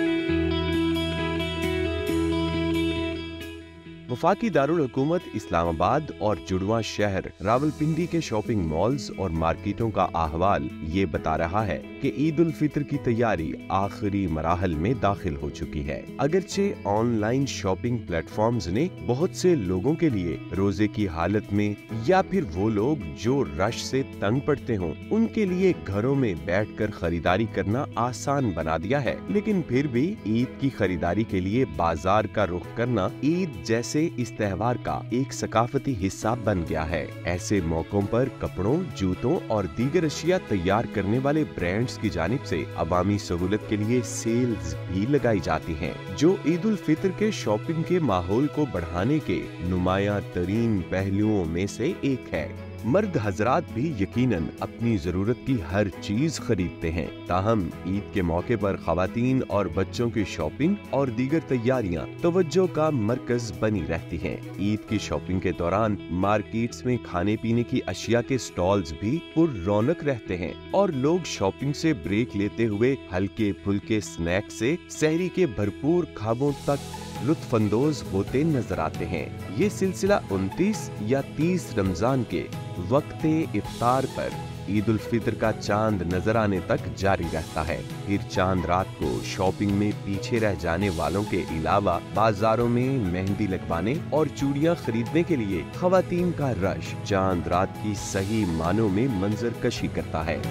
H: वफाकी दारुल हुकूमत इस्लामाबाद और जुड़वा शहर रावलपिंडी के शॉपिंग मॉल्स और मार्केटों का अहवाल ये बता रहा है कि ईद उल फितर की तैयारी आखिरी मराहल में दाखिल हो चुकी है। अगरचे ऑनलाइन शॉपिंग प्लेटफॉर्म्स ने बहुत से लोगों के लिए रोजे की हालत में या फिर वो लोग जो रश से तंग पड़ते हों, उनके लिए घरों में बैठकर खरीदारी करना आसान बना दिया है। लेकिन फिर भी ईद की खरीदारी के लिए बाजार का रुख करना ईद जैसे इस त्योहार का एक सकाफती हिस्सा बन गया है। ऐसे मौकों पर कपड़ों, जूतों और दीगर अशिया तैयार करने वाले ब्रांड्स की जानिब से अवामी सहूलत के लिए सेल्स भी लगाई जाती हैं, जो ईद उल फितर के शॉपिंग के माहौल को बढ़ाने के नुमाया तरीन पहलुओं में से एक है। मर्द हजरात भी यकीनन अपनी जरूरत की हर चीज खरीदते हैं, ताहम ईद के मौके पर खवातीन और बच्चों की शॉपिंग और दीगर तैयारियां तवज्जो का मरकज बनी रहती हैं। ईद की शॉपिंग के दौरान मार्केट्स में खाने पीने की अशिया के स्टॉल्स भी पुररौनक रहते हैं और लोग शॉपिंग से ब्रेक लेते हुए हल्के फुल्के स्नैक से सहरी के भरपूर ख्वाबों तक लुत्फानंदोज होते नजर आते हैं। ये सिलसिला 29 या 30 रमजान के वक्ते इफ्तार पर ईद उल फितर का चांद नजर आने तक जारी रहता है। फिर चांद रात को शॉपिंग में पीछे रह जाने वालों के अलावा बाजारों में मेहंदी लगवाने और चूड़ियां खरीदने के लिए खवातीन का रश चांद रात की सही मानों में मंजर कशी करता है।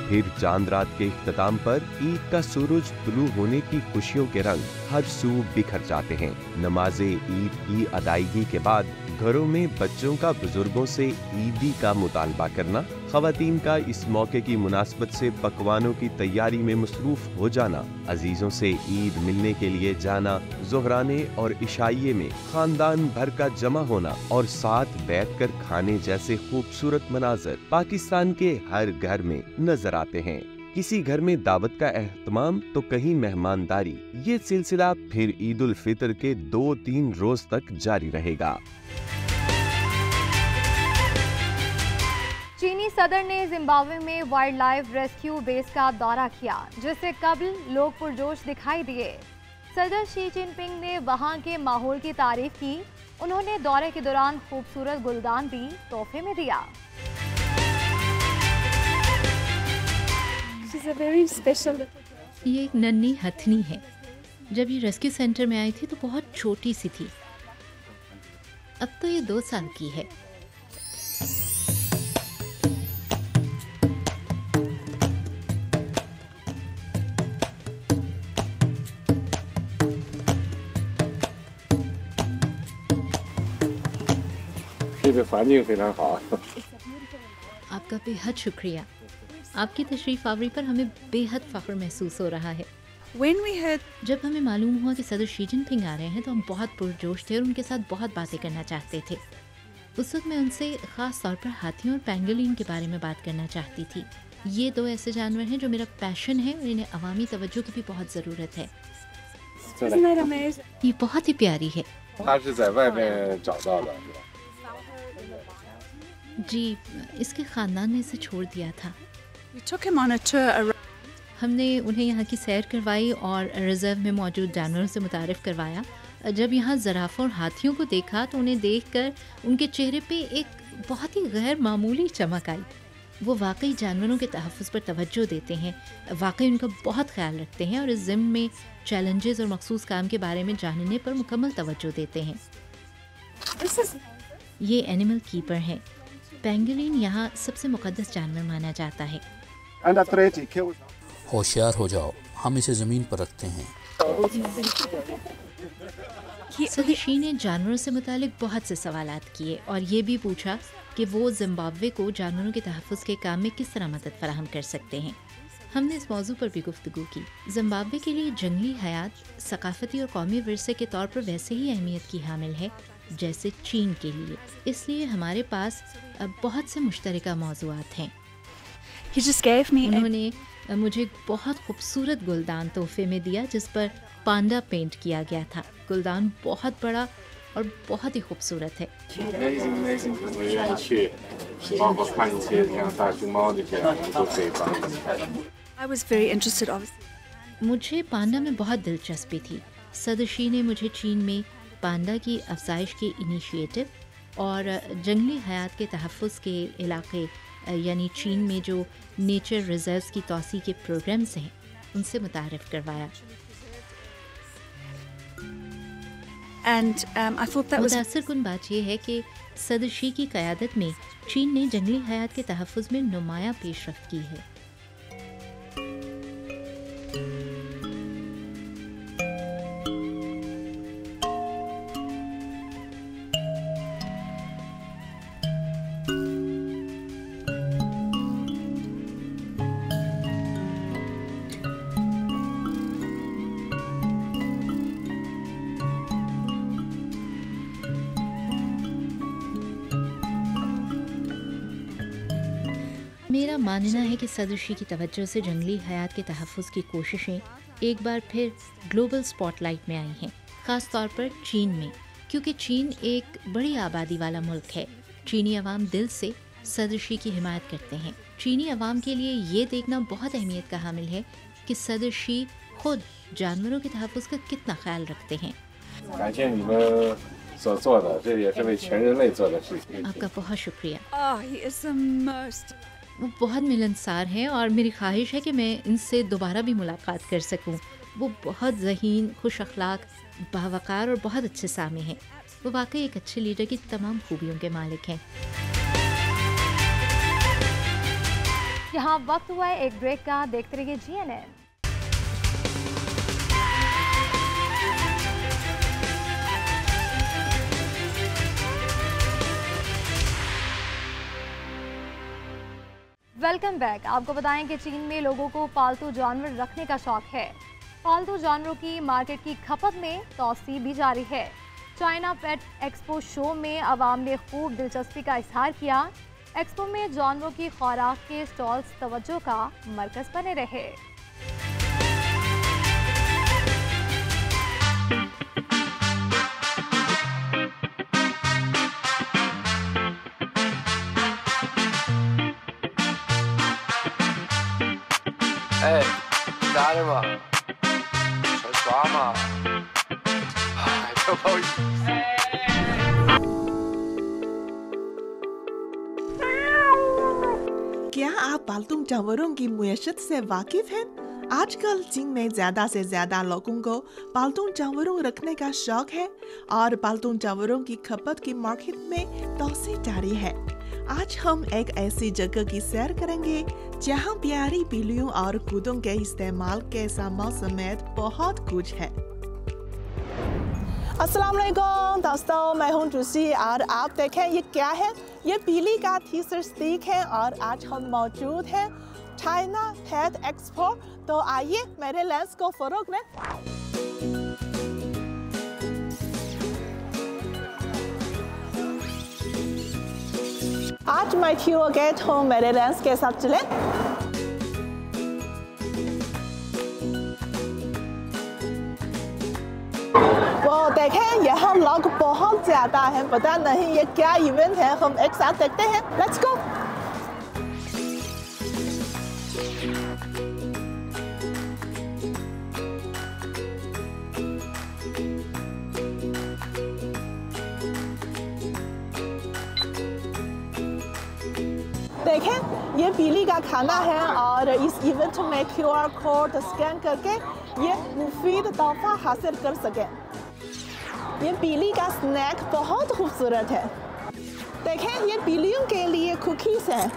H: फिर चांद रात के इख्तिताम पर ईद का सूरज तुलू होने की खुशियों के रंग हर सू बिखर जाते हैं। नमाजे ईद की अदायगी के बाद घरों में बच्चों का बुजुर्गों से ईदी का मुतालबा करना, खवातीन का इस मौके की मुनासबत से पकवानों की तैयारी में मसरूफ हो जाना, अजीजों से ईद मिलने के लिए जाना, ज़ोहराने और इशाइये में खानदान भर का जमा होना और साथ बैठकर खाने जैसे खूबसूरत मनाजर पाकिस्तान के हर घर में नजर आते हैं। किसी घर में दावत का एहतमाम तो कहीं मेहमानदारी। ये सिलसिला फिर ईद उल फितर के 2-3 रोज तक जारी रहेगा।
A: चीनी सदर ने जिम्बाब्वे में वाइल्ड लाइफ रेस्क्यू बेस का दौरा किया, जिससे कबल लोग पुरजोश दिखाई दिए। सदर शी जिनपिंग ने वहां के माहौल की तारीफ की। उन्होंने दौरे के दौरान खूबसूरत गुलदान भी तोहफे में दिया।
B: ये एक नन्ही हथनी है। जब ये रेस्क्यू सेंटर में आई थी तो बहुत छोटी सी थी। अब तो ये 2 साल की है। आपका बेहद शुक्रिया। आपकी तशरीफ आवरी पर हमें बेहद फख्र महसूस हो रहा है। जब हमें मालूम हुआ कि सदर शी जिनपिंग आ रहे हैं तो हम बहुत पुरजोश थे और उनके साथ बहुत बातें करना चाहते थे। उस वक्त मैं उनसे ख़ास तौर पर हाथियों और पेंगोलिन के बारे में बात करना चाहती थी। ये 2 ऐसे जानवर हैं जो मेरा पैशन है और इन्हें अवामी तवज्जो की भी बहुत ज़रूरत है। ये बहुत ही प्यारी है। जी, इसके ख़ानदान ने इसे छोड़ दिया था। हमने उन्हें यहाँ की सैर करवाई और रिजर्व में मौजूद जानवरों से मुतारिफ़ करवाया। जब यहाँ ज़राफ़ों और हाथियों को देखा तो उन्हें देखकर उनके चेहरे पे एक बहुत ही गैर मामूली चमक आई। वो वाकई जानवरों के तहफ़्फ़ुज़ पर तवज्जो देते हैं, वाकई उनका बहुत ख्याल रखते हैं और इस ज़िम्न में चैलेंजेस और मखसूस काम के बारे में जानने पर मुकम्मल तवज्जो देते हैं। ये एनिमल कीपर हैं। पेंगोलिन यहाँ सबसे मुक़द्दस जानवर माना जाता है।
I: होशियार हो जाओ, हम इसे ज़मीन पर रखते हैं।
B: सदर शी ने जानवरों से मुतालिक बहुत से सवालात किए और ये भी पूछा कि वो जिम्बाब्वे को जानवरों के तहफ़्फ़ुज़ के काम में किस तरह मदद फराहम कर सकते हैं। हमने इस मौजू पर भी गुफ्तगू की। जिम्बाब्वे के लिए जंगली हयात सकाफ़ती और कौमी विरसे के तौर पर वैसे ही अहमियत की हामिल है जैसे चीन के लिए, इसलिए हमारे पास अब बहुत से मुश्तरका मौज़ूआत हैं। उन्होंने मुझे एक बहुत खूबसूरत गुलदान तोहफे में दिया जिस पर पांडा पेंट किया गया था। गुलदान बहुत बड़ा और बहुत ही खूबसूरत है। मुझे पांडा में बहुत दिलचस्पी थी। सदर शी ने मुझे चीन में पांडा की अफजाइश के इनिशिएटिव और जंगली हयात के तहफ़्फ़ुज़ के इलाके यानी चीन में जो नेचर रिजर्व्स की तौसी के प्रोग्राम्स हैं उनसे मुतारिफ़ करवाया। मुतासिर कुन बात यह है कि सदर शी की क़यादत में चीन ने जंगली हयात के तहफ़्फ़ुज़ में नुमायाँ पेशरफ़्त की है। मेरा मानना है कि सदर शी की तवज्जो से जंगली हयात के तहफ़्फ़ुज़ की कोशिशें एक बार फिर ग्लोबल स्पॉटलाइट में आई हैं, ख़ास तौर पर चीन में, क्योंकि चीन एक बड़ी आबादी वाला मुल्क है। चीनी अवाम दिल से सदर शी की हिमायत करते हैं। चीनी अवाम के लिए ये देखना बहुत अहमियत का हामिल है कि सदर शी खुद जानवरों के तहफ़्फ़ुज़ का कितना ख्याल रखते हैं। आपका बहुत शुक्रिया। वो बहुत मिलनसार हैं और मेरी ख्वाहिश है कि मैं इनसे दोबारा भी मुलाकात कर सकूं। वो बहुत ज़हीन, खुश अखलाक, बावकार और बहुत अच्छे सामी हैं। वो वाकई एक अच्छे लीडर की तमाम खूबियों के मालिक हैं।
A: यहाँ वक्त हुआ है एक ब्रेक का। देखते रहिए GNN। Welcome back. आपको बताएं कि चीन में लोगों को पालतू जानवर रखने का शौक है। पालतू जानवरों की मार्केट की खपत में तौसी भी जारी है। चाइना पेट एक्सपो शो में आवाम ने खूब दिलचस्पी का इजहार किया। एक्सपो में जानवरों की खुराक के स्टॉल्स तवज्जो का मरकज बने रहे।
F: 哎，家人们，说耍嘛，哎，不好意思。
E: क्या आप पालतू जानवरों की मुयशत से वाकिफ हैं? आजकल चीन में ज्यादा से ज्यादा लोगों को पालतू जानवरों रखने का शौक है और पालतू जानवरों की खपत की मार्केट में तोसी जारी है। आज हम एक ऐसी जगह की सैर करेंगे जहां प्यारी बिल्लियों और कुत्तों के इस्तेमाल के सामान समेत बहुत कुछ है। अस्सलाम वालेकुम दोस्तों, मैं हूं जूसी और आप देखें ये क्या है। ये बिल्ली का टीजर स्टिक है और आज हम मौजूद हैं चाइना पेट एक्सपो। तो आइए मेरे लेंस को फरोग दें। आज मैं थ्रू गेट हूँ, मेरे लेंस के साथ चलें। वो देखें यहाँ लोग बहुत ज्यादा हैं, पता नहीं ये क्या इवेंट है, हम एक साथ देखते हैं। Let's go. देखें ये बिल्ली का खाना है और इस इवेंट में QR कोड स्कैन करके ये मुफीद तोहफा हासिल कर सके। ये बिल्ली का स्नैक बहुत खूबसूरत है। देखें ये बिल्लियों के लिए कुकीज हैं।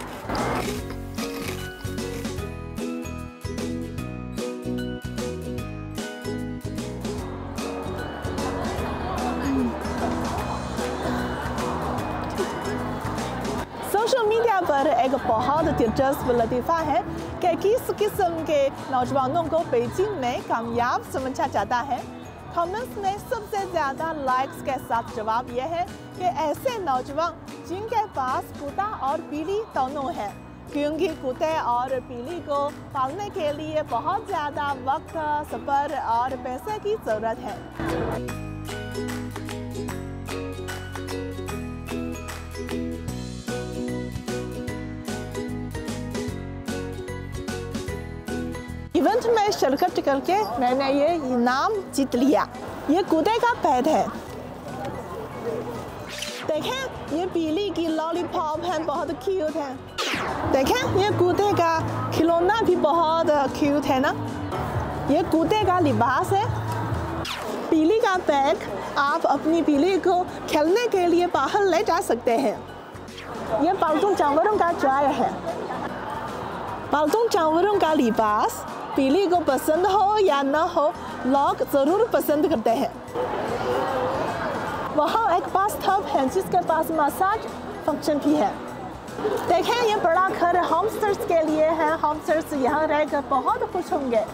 E: सोशल मीडिया पर एक बहुत दिलचस्प लतीफ़ा है कि किस किस्म के नौजवानों को बीजिंग में कामयाब समझा जाता है। कमेंट्स में सबसे ज़्यादा लाइक्स के साथ जवाब यह है कि ऐसे नौजवान जिनके पास कुत्ता और बिल्ली दोनों हैं, क्योंकि कुत्ते और बिल्ली को पालने के लिए बहुत ज़्यादा वक्त, सब्र और पैसे की ज़रूरत है। इवेंट में शिरकत करके मैंने ये इनाम जीत लिया। ये कुत्ते का पेट है। देखें ये बिल्ली की लॉलीपॉप है, बहुत क्यूट है। देखें ये कुत्ते का खिलौना भी बहुत क्यूट है ना। ये कुत्ते का लिबास है। बिल्ली का बैग, आप अपनी बिल्ली को खेलने के लिए बाहर ले जा सकते हैं। ये पालतू जानवरों का ड्रायर है। पालतू जानवरों का लिबास बिल्ली को पसंद हो या न हो, लोग ज़रूर पसंद करते हैं। वहाँ एक बाथटब है जिसके पास मसाज फंक्शन भी है। देखें ये बड़ा घर होमस्टर्स के लिए है। होमस्टर्स यहाँ रहकर बहुत खुश होंगे।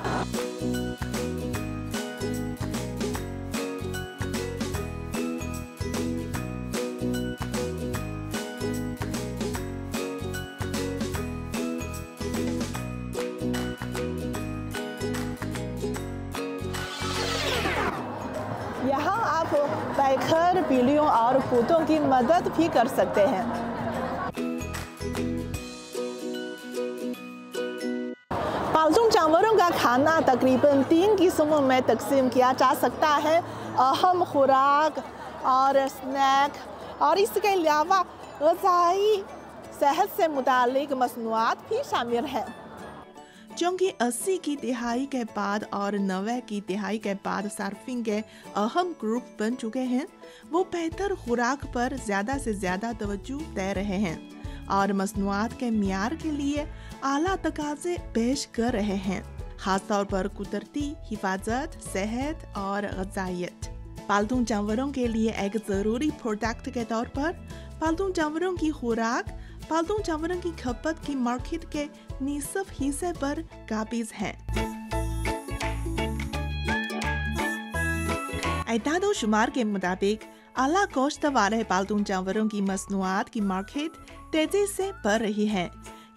E: यहाँ आप बैठकर बिल्लियों और कुत्तों की मदद भी कर सकते हैं। पालतू जानवरों का खाना तकरीबन 3 किस्मों में तकसीम किया जा सकता है। अहम खुराक और स्नैक और इसके अलावा ग़िज़ाई सेहत से मुतालिक मसनूआत भी शामिल हैं। क्योंकि 80 की दिहाई के बाद और 90 की दिहाई के बाद सार्फिंग के अहम ग्रुप बन चुके हैं, वो बेहतर खुराक पर ज़्यादा से ज़्यादा तवज्जो दे रहे हैं और मसनूआत के मियार के लिए आला तकाज़े पेश कर रहे हैं, खासतौर पर कुदरती हिफाजत, सेहत और ग़िज़ाइयत। पालतू जानवरों के लिए एक ज़रूरी प्रोडक्ट के तौर पर पालतू जानवरों की खुराक पालतू जानवरों की खपत की मार्केट के निसफ हिस्से पर काबिज है। एदादो शुमार के मुताबिक आला गोश्त वाले पालतू जानवरों की मसनूआत की मार्केट तेजी से बढ़ रही है।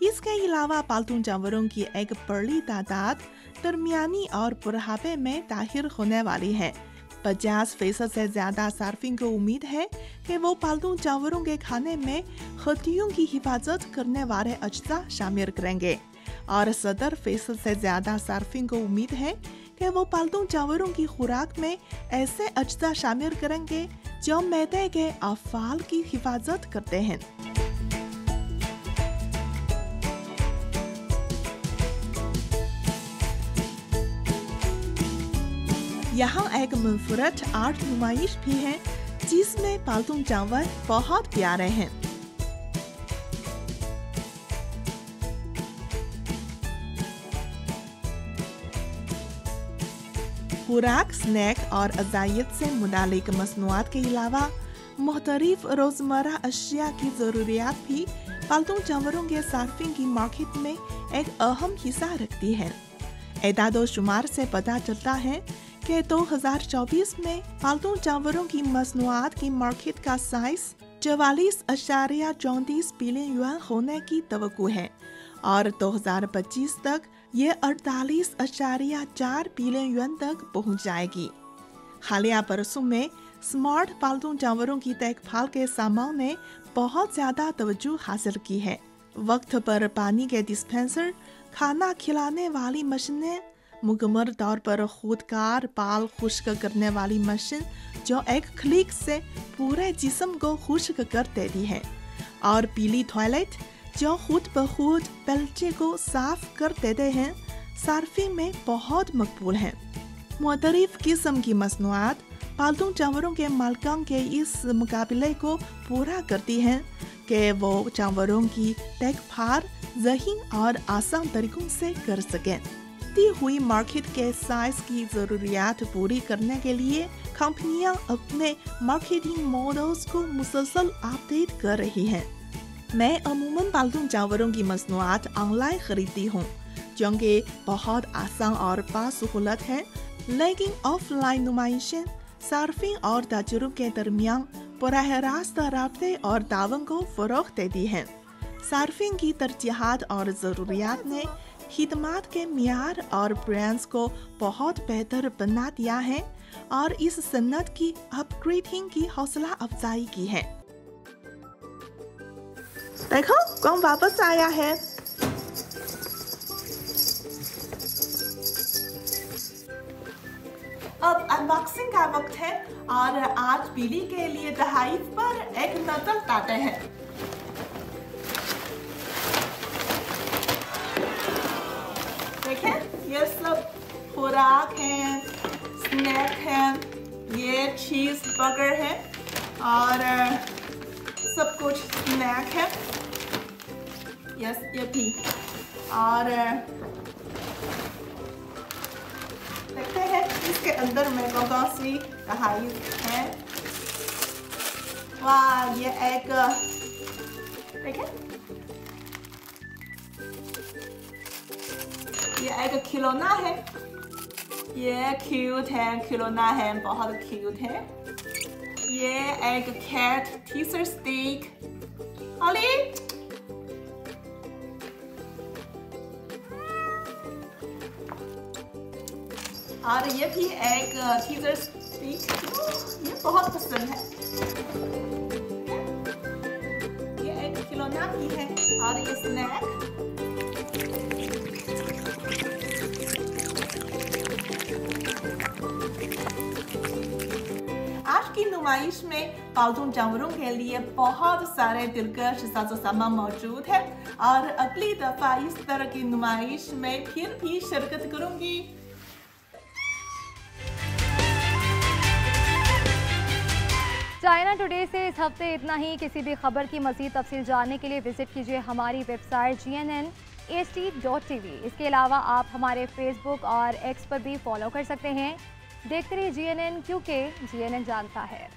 E: इसके अलावा पालतू जानवरों की एक बड़ी तादाद दरमियानी और बुढ़ापे में दाखिल होने वाली है। 50% से ज्यादा सार्फिन को उम्मीद है कि वो पालतू जानवरों के खाने में हड्डियों की हिफाजत करने वाले अज्जा शामिल करेंगे और 70% से ज्यादा सार्फिन को उम्मीद है कि वो पालतू जानवरों की खुराक में ऐसे अज्जा शामिल करेंगे जो मैदे के अफ़ाल की हिफाजत करते हैं। यहाँ एक मुनफरद आर्ट नुमाइश भी है जिसमें पालतू जानवर बहुत प्यारे हैं। खुराक, स्नैक और अजायत से मुतालिक मसनूआत के अलावा मुख्तलिफ रोजमर्रा अशिया की जरूरियात भी पालतू जानवरों के सार्फिन की मार्केट में एक अहम हिस्सा रखती है। एदादो शुमार से पता चलता है कि 2024 में पालतू जानवरों की मसनूआत की मार्केट का साइज 44.34 बिलियन युआन होने की तवक्को है और 2025 तक ये 48.4 बिलियन युआन तक पहुंच जाएगी। हालिया बरसों में स्मार्ट पालतू जानवरों की देखभाल के सामान ने बहुत ज्यादा तवज्जो हासिल की है। वक्त पर पानी के डिस्पेंसर, खाना खिलाने वाली मशीनें, मुकम्मल तौर पर खुदकार बाल खुश्क करने वाली मशीन जो एक क्लिक से पूरे जिस्म को खुश्क कर देती है, और पीली टॉयलेट जो खुद ब खुद बल्चे को साफ कर देते हैं, सार्फिंग में बहुत मकबूल हैं। मुख्तलिफ किस्म की मसनूआत पालतू जानवरों के मालिकान के इस मुकाबले को पूरा करती हैं कि वो जानवरों की देखभाल ज़हीन और आसान तरीकों से कर सकें। दी हुई मार्केट के साइज की ज़रूरियात पूरी करने के लिए कंपनियां अपने मार्केटिंग मॉडल्स को मुसलसल अपडेट कर रही हैं। मैं अमूमन पालतू जानवरों की मसनूआत ऑनलाइन खरीदती हूँ क्योंकि बहुत आसान और बासहूलत है, लेकिन ऑफलाइन नुमाइशें सार्फिन और ताजरों के दरमियान बराह रास्त राब्ते और तावन को फ़रोग़ देती हैं। सार्फिन की तरजीहात और ज़रूरियात ने खिदमात के मियार और ब्रांड्स को बहुत बेहतर बना दिया है और इस सन्नत की अपग्रेडिंग की हौसला अफजाई की है। देखो कौन वापस आया है। अब अनबॉक्सिंग का वक्त है और आज बिली के लिए तहफ़ पर एक नजर डालते हैं। देखें, ये सब खुराक है, स्नैक है, ये चीज़ बर्गर है और सब कुछ स्नैक है। यस, ये भी। और देखते हैं इसके अंदर में कौन सी तहफ़ है। वाह, ये एक देखें, ये एक खिलौना है। ये क्यूट है, खिलौना है, बहुत क्यूट है। ये एक कैट टीजर स्टिक। ओली और ये भी एक टीजर स्टिक, ये बहुत पसंद है। ये एक खिलौना भी है और ये स्नैक। आज की नुमाइश में पालतू जानवरों के लिए बहुत सारे दिलकश साजो सामान मौजूद है और अगली दफा इस तरह की नुमाइश में फिर भी शिरकत करूंगी।
A: चाइना टुडे से इस हफ्ते इतना ही। किसी भी खबर की मज़ीद तफसील जानने के लिए विजिट कीजिए हमारी वेबसाइट GNN/TV। इसके अलावा आप हमारे फेसबुक और एक्स पर भी फॉलो कर सकते हैं। देखते रहिए GNN, क्योंकि GNN जानता है।